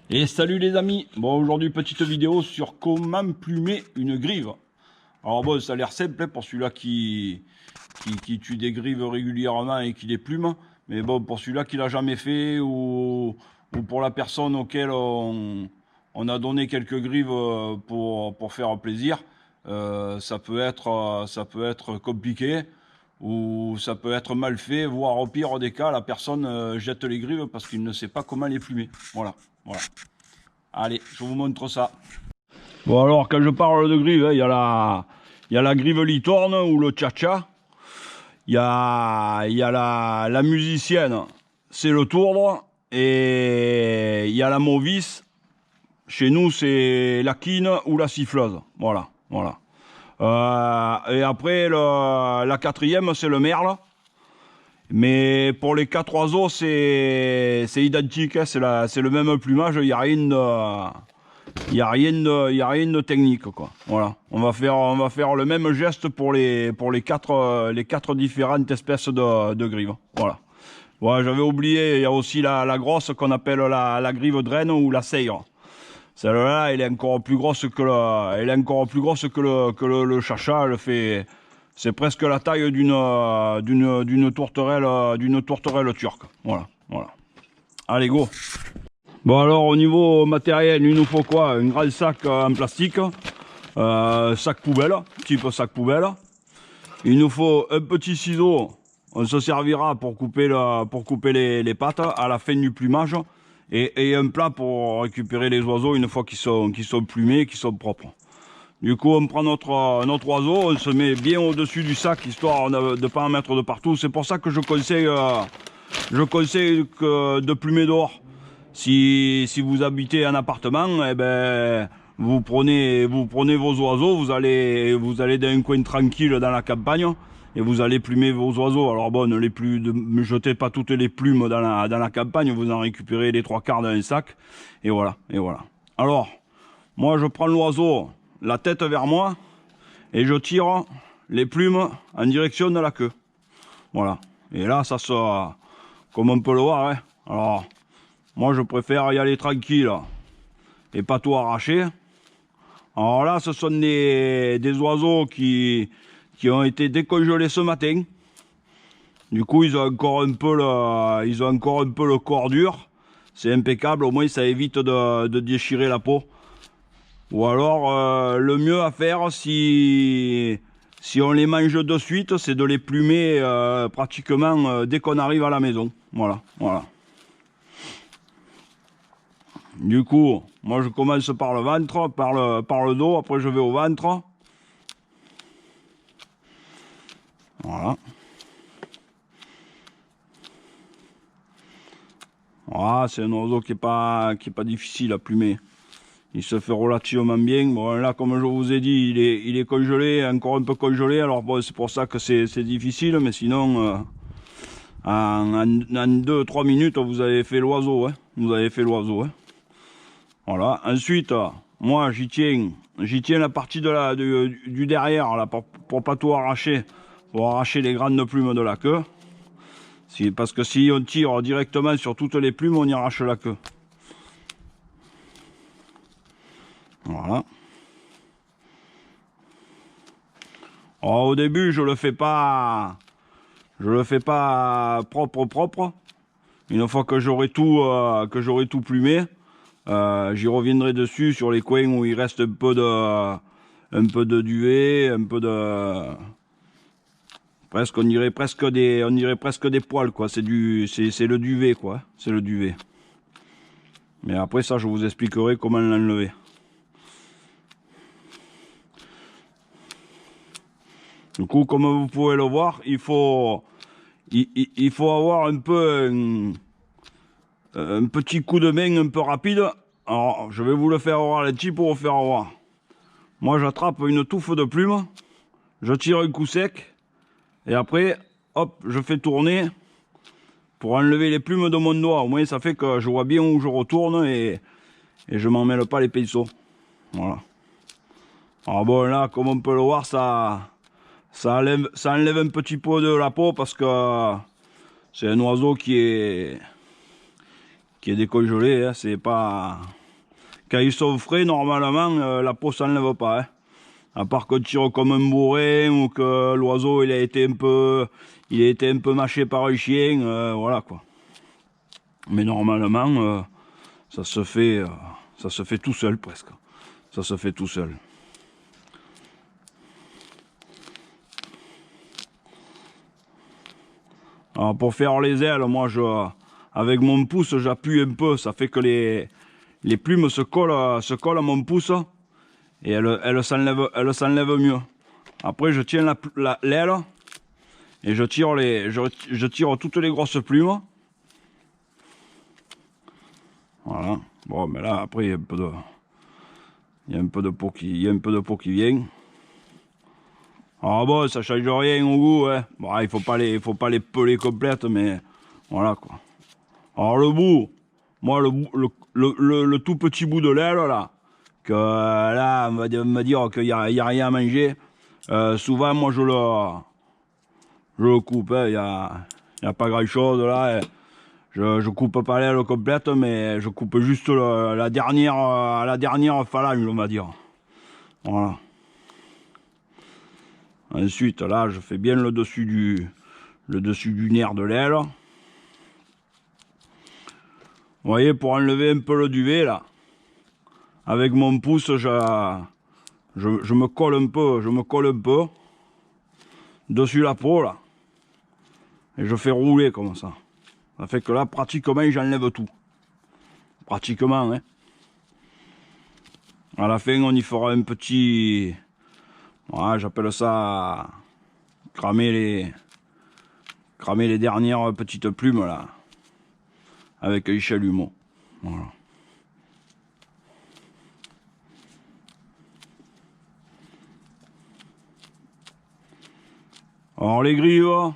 Et salut les amis. Bon, aujourd'hui petite vidéo sur comment plumer une grive. Alors bon, ça a l'air simple hein, pour celui-là qui tue des grives régulièrement et qui les plume. Mais bon, pour celui-là qui l'a jamais fait ou pour la personne auquel on a donné quelques grives pour faire plaisir, ça peut être compliqué ou ça peut être mal fait, voire au pire des cas, la personne jette les grives parce qu'il ne sait pas comment les plumer. Voilà. Voilà. Allez, je vous montre ça. Bon alors, quand je parle de grive, il y a la grive litorne ou le tcha-tcha. Il y a la musicienne, c'est le tourdre. Et il y a la mauvice. Chez nous, c'est la quine ou la siffleuse. Voilà, voilà. Et après, la quatrième, c'est le merle. Mais pour les quatre oiseaux, c'est identique, hein, c'est le même plumage, il n'y a rien de, il y a rien de technique, quoi. Voilà, on va faire le même geste pour les quatre différentes espèces de grives. Voilà. Voilà, j'avais oublié, il y a aussi la grosse qu'on appelle la grive draine ou la seyre. Celle-là, elle est encore plus grosse que le chacha. Elle fait, c'est presque la taille d'une tourterelle turque. Voilà, voilà. Allez, go. Bon alors au niveau matériel, il nous faut quoi? Un grand sac en plastique, sac poubelle, type sac poubelle. Il nous faut un petit ciseau. On se servira pour couper les pattes à la fin du plumage. Et un plat pour récupérer les oiseaux une fois qu'ils sont plumés, qu'ils sont propres. Du coup, on prend notre oiseau, on se met bien au-dessus du sac, histoire de ne pas en mettre de partout. C'est pour ça que je conseille de plumer dehors. Si vous habitez un appartement, eh ben, vous prenez vos oiseaux, vous allez dans un coin tranquille dans la campagne et vous allez plumer vos oiseaux. Alors bon, ne jetez pas toutes les plumes dans la campagne, vous en récupérez les trois quarts dans un sac et voilà, et voilà. Alors, moi je prends l'oiseau, la tête vers moi et je tire les plumes en direction de la queue. Voilà. Et là, ça se, comme on peut le voir, hein. Alors, moi je préfère y aller tranquille et pas tout arracher. Alors là, ce sont des oiseaux qui ont été décongelés ce matin. Du coup, ils ont encore un peu le corps dur. C'est impeccable, au moins ça évite de déchirer la peau. Ou alors, le mieux à faire si on les mange de suite, c'est de les plumer pratiquement dès qu'on arrive à la maison. Voilà, voilà. Du coup, moi je commence par le ventre, par le dos, après je vais au ventre. Voilà. Voilà, c'est un oiseau qui est pas difficile à plumer. Il se fait relativement bien. Bon là, comme je vous ai dit, il est congelé, encore un peu congelé. Alors bon, c'est pour ça que c'est difficile, mais sinon, en 2-3 minutes, vous avez fait l'oiseau, hein. Vous avez fait l'oiseau, hein. Voilà. Ensuite, moi, j'y tiens la partie du derrière, là, pour pas tout arracher, pour arracher les grandes plumes de la queue. Parce que si on tire directement sur toutes les plumes, on y arrache la queue. Voilà. Alors, au début, je le fais pas propre. Une fois que j'aurai tout plumé, j'y reviendrai dessus sur les coins où il reste un peu de duvet, presque, on dirait presque des poils, quoi. C'est le duvet, quoi. C'est le duvet. Mais après ça, je vous expliquerai comment l'enlever. Du coup, comme vous pouvez le voir, il faut avoir un peu un petit coup de main un peu rapide. Alors, je vais vous le faire au ralenti pour vous faire voir. Moi, j'attrape une touffe de plumes, je tire un coup sec, et après, hop, je fais tourner pour enlever les plumes de mon doigt. Au moins, ça fait que je vois bien où je retourne et je m'en mêle pas les pinceaux. Voilà. Alors bon, là, comme on peut le voir, ça enlève un petit peu de la peau parce que c'est un oiseau qui est qui est décongelé, hein, c'est pas... Quand ils sont frais, normalement, la peau s'enlève pas, hein. À part qu'on tire comme un bourrin ou que l'oiseau il a été un peu mâché par un chien, voilà quoi. Mais normalement, ça se fait tout seul presque. Ça se fait tout seul. Alors pour faire les ailes, moi avec mon pouce j'appuie un peu, ça fait que les plumes se collent à mon pouce et elles s'enlèvent mieux. Après je tiens l'aile et je tire toutes les grosses plumes. Voilà. Bon, mais là après il y a un peu de peau qui vient. Alors bon, ça change rien au goût, hein. Bon, il faut pas les peler complètes, mais voilà quoi. Alors le bout, moi le tout petit bout de l'aile là, que là on va me dire qu'il y a rien à manger. Souvent moi je le coupe, hein. Il y a pas grand chose là. Je coupe pas l'aile complète, mais je coupe juste la dernière phalange, on va dire. Voilà. Ensuite, là, je fais bien le dessus du nerf de l'aile. Vous voyez, pour enlever un peu le duvet, là, avec mon pouce, je me colle un peu dessus la peau, là. Et je fais rouler comme ça. Ça fait que là, pratiquement, j'enlève tout. Pratiquement, hein. À la fin, on y fera un petit... Voilà, j'appelle ça cramer les dernières petites plumes là avec un chalumeau. Voilà. Alors les grives,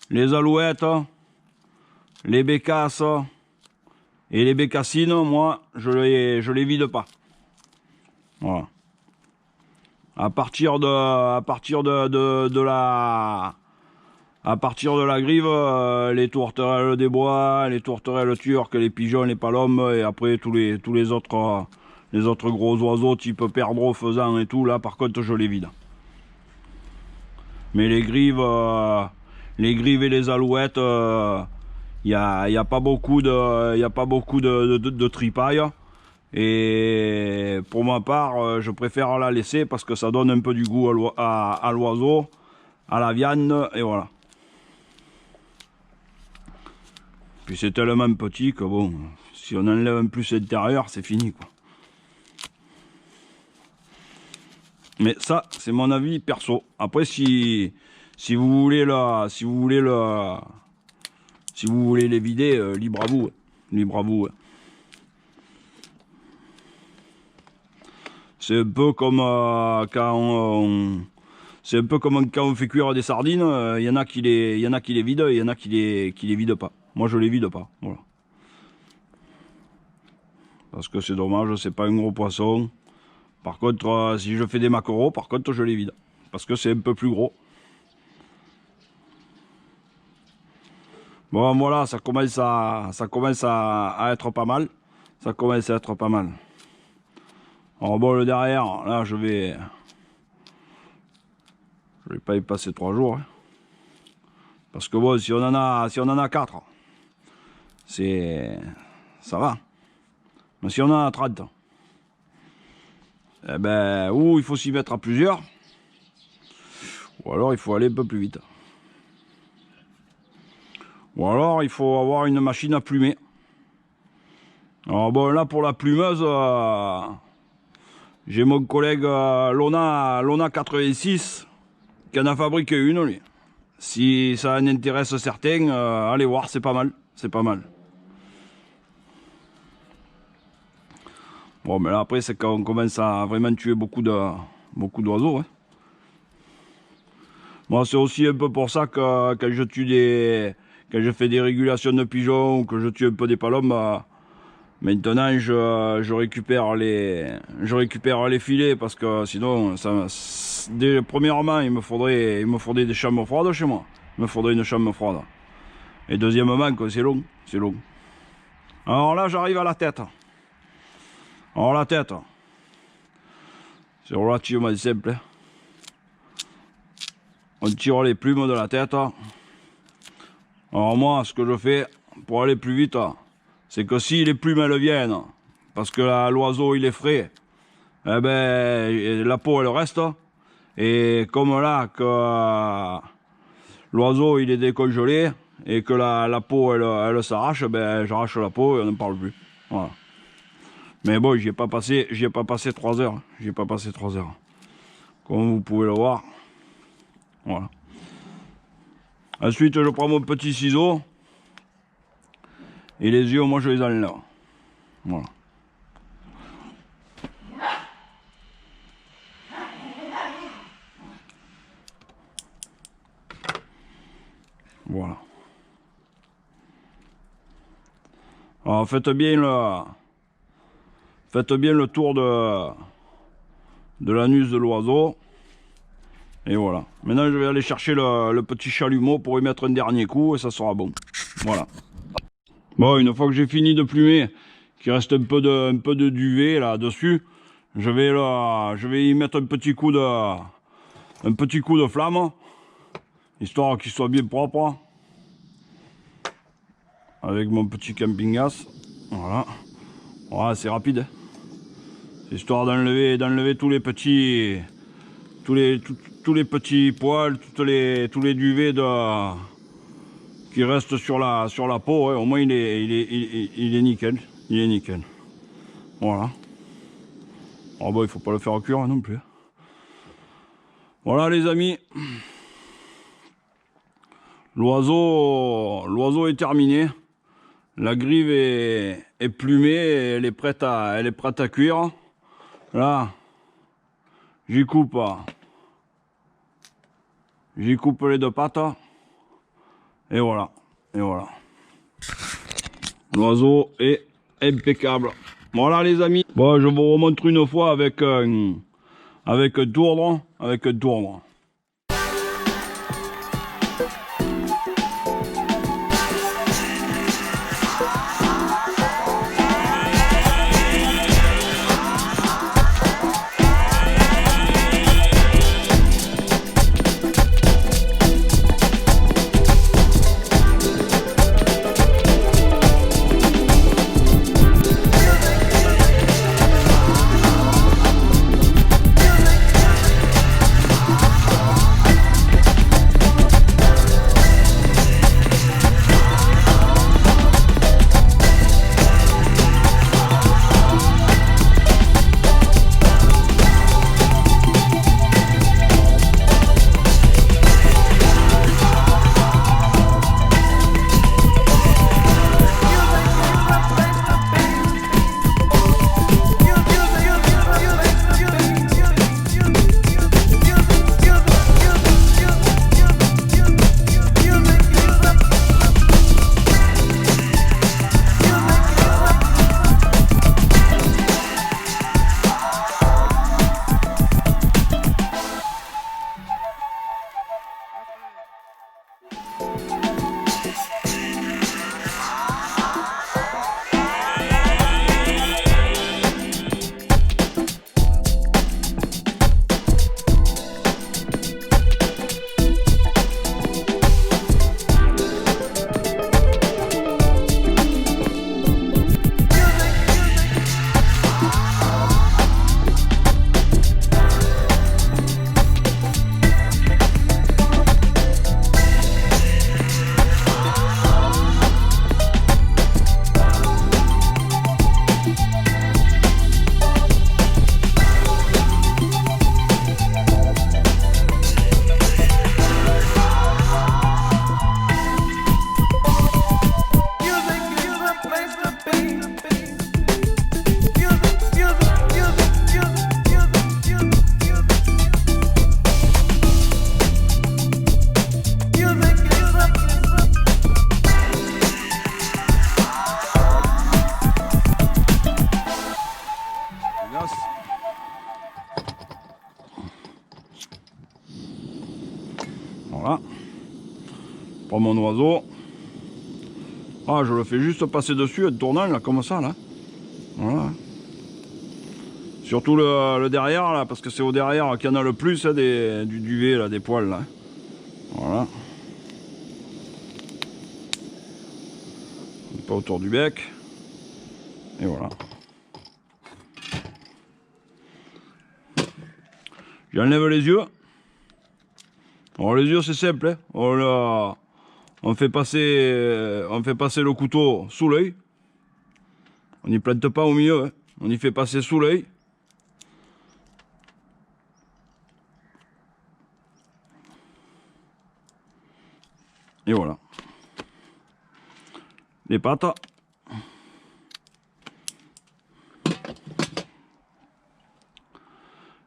les alouettes, les bécasses et les bécassines, moi je les vide pas. Voilà. À partir de la grive, les tourterelles des bois, les tourterelles turques, les pigeons, les palombes, et après tous les autres gros oiseaux type perdreau, faisan et tout, là par contre je les vide. Mais les grives et les alouettes, y a pas beaucoup de tripaille. Et pour ma part, je préfère la laisser parce que ça donne un peu du goût à l'oiseau, à la viande, et voilà. Puis c'est tellement petit que bon, si on enlève un plus l'intérieur, c'est fini quoi. Mais ça, c'est mon avis perso. Après, si vous voulez les vider, libre à vous, libre à vous. C'est un peu comme quand on fait cuire des sardines. Il y en a qui les vident, il y en a qui les vident pas. Moi, je les vide pas. Voilà. Parce que c'est dommage, c'est pas un gros poisson. Par contre, si je fais des maquereaux, par contre, je les vide. Parce que c'est un peu plus gros. Bon, voilà, ça commence à être pas mal. Ça commence à être pas mal. Alors bon, le derrière, là, je vais pas y passer 3 jours. Hein. Parce que bon, si on en a 4, ça va. Mais si on en a 30, eh ben, ou il faut s'y mettre à plusieurs, ou alors il faut aller un peu plus vite. Ou alors il faut avoir une machine à plumer. Alors bon, là pour la plumeuse, j'ai mon collègue Lona 86 qui en a fabriqué une, lui. Si ça en intéresse certains, allez voir, c'est pas mal. C'est pas mal. Bon, mais là après, c'est quand on commence à vraiment tuer beaucoup d'oiseaux. Hein. Moi, c'est aussi un peu pour ça que quand je fais des régulations de pigeons ou que je tue un peu des palombes, maintenant je récupère les filets parce que sinon, premièrement, il me faudrait des chambres froides chez moi. Il me faudrait une chambre froide. Et deuxièmement, c'est long. Alors là, j'arrive à la tête. Alors la tête, c'est relativement simple. On tire les plumes de la tête. Alors moi, ce que je fais pour aller plus vite, c'est que si les plumes elles viennent, parce que l'oiseau il est frais, eh ben la peau elle reste. Et comme là que l'oiseau il est décongelé et que la peau elle s'arrache, ben j'arrache la peau et on n'en parle plus. Voilà. Mais bon, j'y ai pas passé 3 heures. J'y ai pas passé 3 heures. Comme vous pouvez le voir. Voilà. Ensuite, je prends mon petit ciseau. Et les yeux, moi, je les enlève. Voilà. Voilà. Alors, faites bien le tour de l'anus de l'oiseau. Et voilà. Maintenant, je vais aller chercher le petit chalumeau pour y mettre un dernier coup et ça sera bon. Voilà. Bon, une fois que j'ai fini de plumer, qu'il reste un peu de duvet là-dessus, je vais y mettre un petit coup de flamme, histoire qu'il soit bien propre. Avec mon petit camping-gaz. Voilà. Voilà, c'est rapide. C'est histoire d'enlever tous les petits poils, tous les duvets qui restent sur la peau. Ouais. Au moins il est nickel. Il est nickel. Voilà. Oh bah il faut pas le faire cuire non plus. Voilà les amis. L'oiseau est terminé. La grive est plumée, elle est prête à cuire. Là, j'y coupe les 2 pattes. Et voilà. Et voilà. L'oiseau est impeccable. Voilà les amis. Bon, je vous remontre une fois avec un tourdre. Voilà. Pour mon oiseau. Ah, je le fais juste passer dessus, en tournant, là, comme ça, là. Voilà. Surtout le derrière, là, parce que c'est au derrière qu'il y en a le plus, hein, du duvet, là, des poils, là. Voilà. Pas autour du bec. Et voilà. J'enlève les yeux. Alors les yeux c'est simple, hein. On fait passer le couteau sous l'œil. On n'y plante pas au milieu, hein. On y fait passer sous l'œil. Et voilà. Les pattes.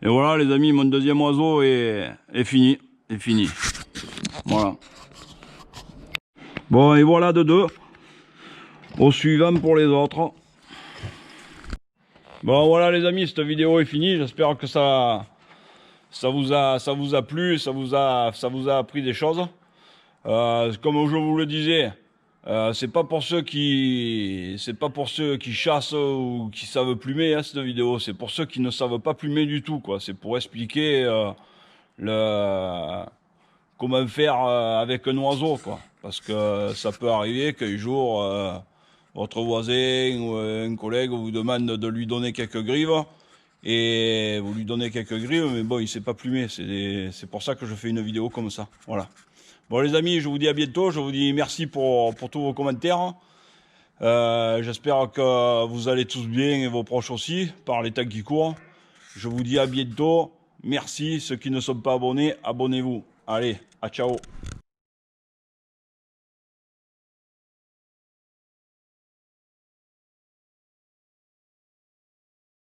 Et voilà les amis, mon deuxième oiseau est fini. Est fini. Voilà. Bon, et voilà de deux. Au suivant pour les autres. Bon voilà les amis, cette vidéo est finie. J'espère que ça vous a plu, ça vous a appris des choses. Comme je vous le disais, c'est pas pour ceux qui chassent ou qui savent plumer, hein, cette vidéo. C'est pour ceux qui ne savent pas plumer du tout, quoi. C'est pour expliquer comment faire avec un oiseau, quoi. Parce que ça peut arriver qu'un jour votre voisin ou un collègue vous demande de lui donner quelques grives. Et vous lui donnez quelques grives, mais bon, il sait pas plumer. C'est pour ça que je fais une vidéo comme ça. Voilà. Bon les amis, je vous dis à bientôt. Je vous dis merci pour tous vos commentaires. J'espère que vous allez tous bien et vos proches aussi, par les temps qui courent. Je vous dis à bientôt. Merci. Ceux qui ne sont pas abonnés, abonnez-vous. Allez, à ciao.